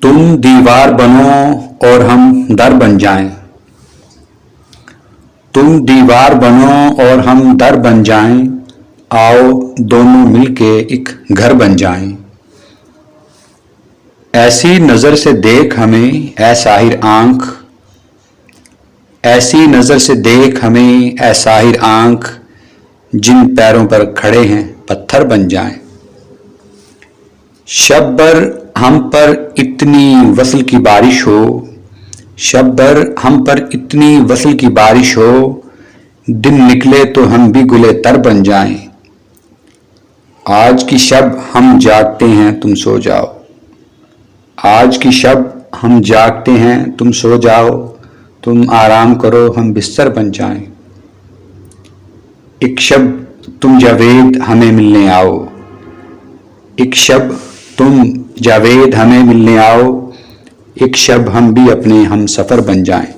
तुम दीवार बनो और हम दर बन जाएं। तुम दीवार बनो और हम दर बन जाएं, आओ दोनों मिलके एक घर बन जाएं। ऐसी नजर से देख हमें ऐ साहिर आंख, ऐसी नजर से देख हमें ऐ साहिर आंख, जिन पैरों पर खड़े हैं पत्थर बन जाएं। शब भर हम पर इतनी वसल की बारिश हो, शब भर हम पर इतनी वसल की बारिश हो, दिन निकले तो हम भी गुले तर बन जाएं। आज की शब हम जागते हैं तुम सो जाओ, आज की शब हम जागते हैं तुम सो जाओ, तुम आराम करो हम बिस्तर बन जाएं। एक शब तुम जावेद हमें मिलने आओ, एक शब तुम जावेद हमें मिलने आओ, एक शब हम भी अपने हम सफ़र बन जाएं।